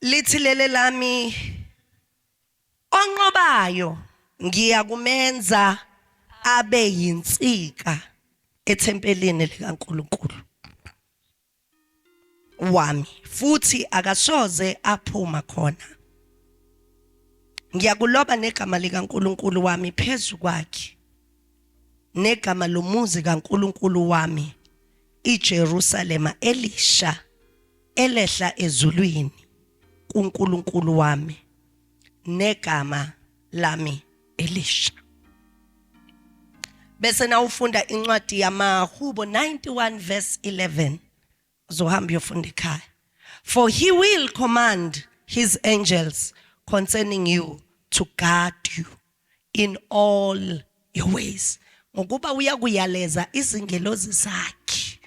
lithi lele lami onqobayo ngiyakumenza abe yinsika ethempelini likaNkulunkulu wami futhi akasoze aphuma khona. Ngiyakuloba negama likaNkulunkulu wami phezu kwakhe negama lomuzi kaNkulunkulu wami iJerusalema elisha elehla ezulwini kuNkulunkulu wami negama lami elisha. Bese na ufunda incwadi yamaHubo 91 verse 11. Zohamba yofunda ekhaya. For he will command his angels concerning you to guard you in all your ways. Ngokuba uyakuyaleza izingelozi zakhe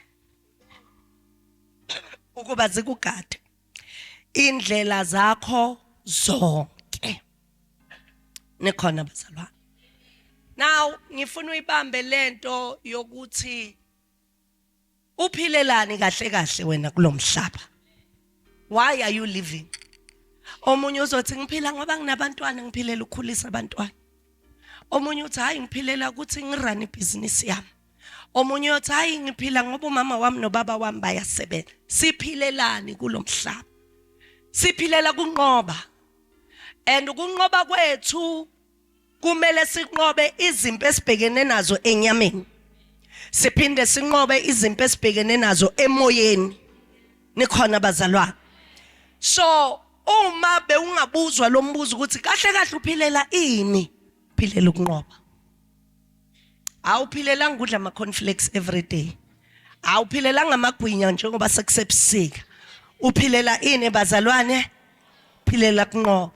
ukuba zikugade indlela zakho zonke. Nikhona bazalwane. Now ngifuna uyibambe lento yokuthi uphilelani kahle kahle wena kulomhlaba. Why are you living? Omunye uzothi ngiphila ngoba nginabantwana ngiphilela ukukhulisa abantwana. Omunye uthi hayi ngiphilela ukuthi ngirun ibusiness yami. Omunye uthi hayi ngiphila ngoba umama wami nobaba wami bayasebenza. Siphilelani kulomhlaba. Siphilela kunqoba. And ukunqoba kwethu kumele sinqobe izimpi esibhekene nazo enyameni. Siphinde sinqobe izimpi esibhekene nazo emoyeni. Nikhona bazalwane. So uma bewungabuzwa lo mbuzo ukuthi kahle kahle uphilela ini? Philela ukunqoba. Awuphilela ngudla ama cornflakes every day. Awuphilela ngamagwinya njengoba sekusebusika. Uphilela ini bazalwane? Philela kunqoba.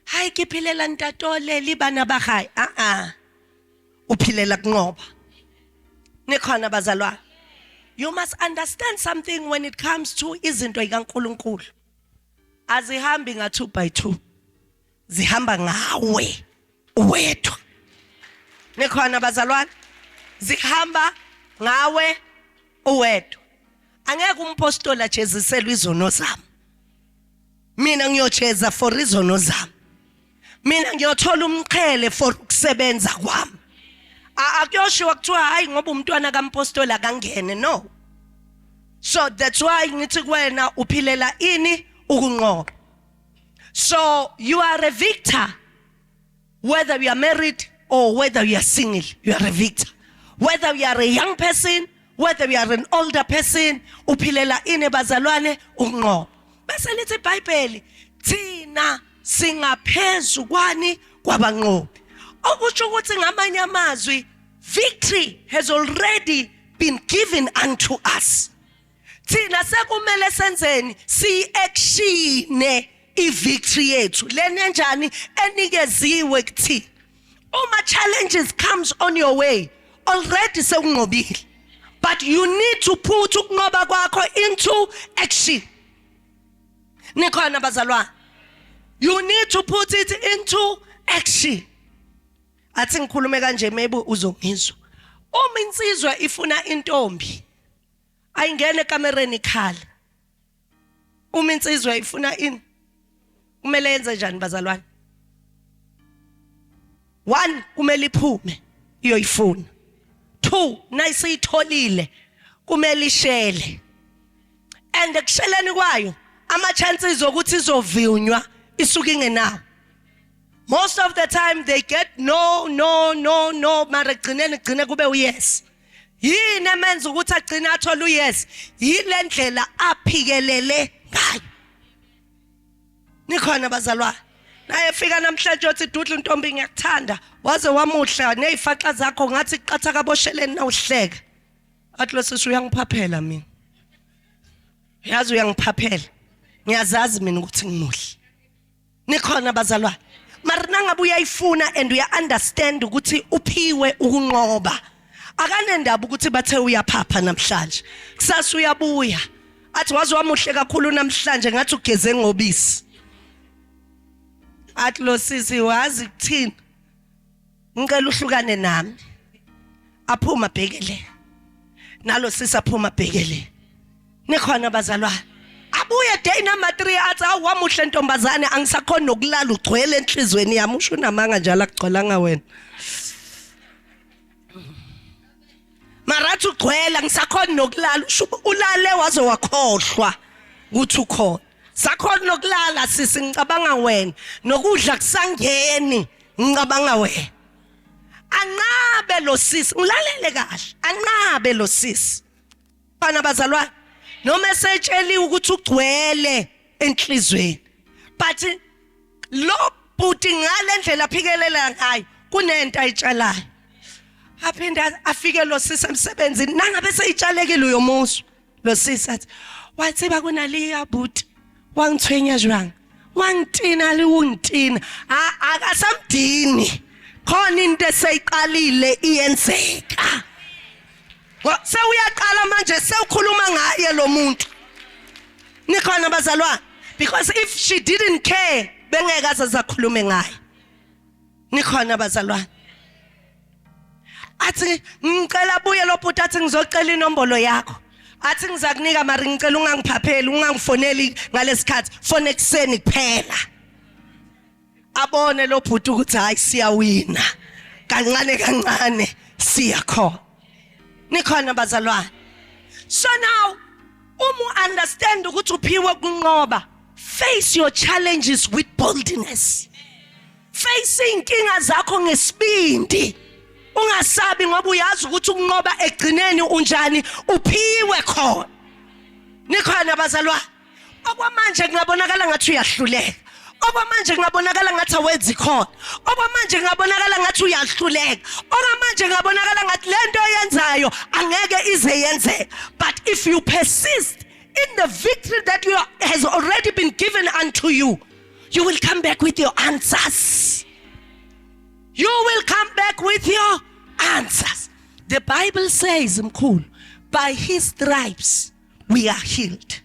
Hayi kiphilela ntatole libana bahayi. Uphilela kunqoba. Nikhona bazalwane. You must understand something when it comes to izinto zikaNkulunkulu. Azihambi nga 2 by 2. Zihamba ngawe uwedwa. Nikhona bazalwane. Zihamba ngawe uwedwa. Angeke umpostola ajeziselwe izono zami. Mina ngiyocheza for izono zami. Mina ngiyothola umqhele for ukusebenza kwami. Akuyoshiwa kuthiwa hayi ngoba umntwana kaMpostola akangene, no. So that's why ngithi kuwena uphilela ini? Ukunqoba. So you are a victor whether you are married or whether you are single. You are a victor. Whether you are a young person, whether you are an older person, uphilela ini bazalwane? Ukunqoba. Bese lithi iBhayibheli thina singaphezu kwani kwabanqobi. Okusho ukuthi ngamanye amazwi victory has already been given unto us. Thina sekumele senzeni si-actione i-victory yethu lena njani enikeziwe kuthi. Uma challenges comes on your way already sekunqobile, but you need to put ukunqoba kwakho into action. Nikhona bazalwane. You need to put it into action. Athi ngikhulume kanje maybe uzongizwa. Uma insizwa ifuna intombi ayingene ekamereni ikhala. Uma insizwa ifuna ini kumele yenze njani bazalwane? 1 kumele iphume iyoyifuna. 2 nayisiyitholile kumele ishele. And ekusheleni kwayo ama chances ukuthi izovinywa isuke ingenawo. Most of the time they get no, mara gcine kube uyes. Yini emenza ukuthi agcine athola uyes? Yile ndlela aphikelele ngayo. Nikhona bazalwane. Naye efika namhlanje uthi Dudla intombi ngiyakuthanda, waze wamuhla nezifaxa zakho ngathi qatha kabosheleni nawuhleka. Athi lo sisi uyangiphaphela mina. Yazi uyangiphaphela. Ngiyazazi mina ukuthi ngimuhle. Nikhona bazalwane. Mara nangabe uyayifuna and uya understand ukuthi uphiwe ukunqoba. Akanendaba ukuthi bathe uyaphapha namhlanje. Kusasa uyabuya. Athi wazi wamuhle kakhulu namhlanje ngathi ugeze ngobisi. Athi lo sisi wazi kuthini? Ngicela uhlukane nami. Aphuma bhekele. Nalo sisi aphuma bhekele. Nikhona bazalwane. wabuye day number 3 athi awamuhle ntombazane angisakhona nokulala ugcwele enhlizweni yami usho namanga njalo akugcwelanga wena marathi ugcwele ngisakhona nokulala usho ulale waze wakhohlwa ukuthi ukhona sakhona nokulala sisi ngicabanga wena nokudla kusangeni ngicabanga wena anqabe lo sisi ngilalele kahle anqabe lo sisi bana bazalwane noma esetsheliwe ukuthi ugcwele enhlizweni but lo bhuti ngale ndlela aphikelela ngayo kunento ayitshalayo aphinda afike lo sisi emsebenzini nangabe seyitshalekile uyomuso lo sisi athi wathi kunaliya bhuti wangithwenya jwang wangitina liwungitina akasamdini khona into eseyiqalile iyenzeka sewuyaqala manje sewukhuluma ngaye lo muntu nikhona bazalwane because if she didn't care bengeke azakhulume ngaye nikhona bazalwane athi ngicela buye lo bhuti athi ngizocela inombolo yakho athi ngizakunika mari ngicela ungangiphapheli ungangifoneli ngalesikhathi fone ekseni kuphela abone lo bhuti ukuthi hayi siyawina kancane kancane siyakhona nikhona bazalwane so now understand ukuthi uphiwe kunqoba face your challenges with boldness face inkinga zakho ngesibindi ungasabi ngoba uyazi ukuthi ukunqoba egcineni unjani uphiwe khona nikhona bazalwane okwamanje ngabonakala ngathi uyahluleka okwamanje ngabonakala ngathi awenzi khona okwamanje ngabonakala ngathi uyahluleka okwamanje ngabonakala ngathi lento oyenzayo angeke ize yenzeke but if you persist in the victory that has already been given unto you, you will come back with your answers. You will come back with your answers. The Bible says, mkhulu, by his stripes we are healed.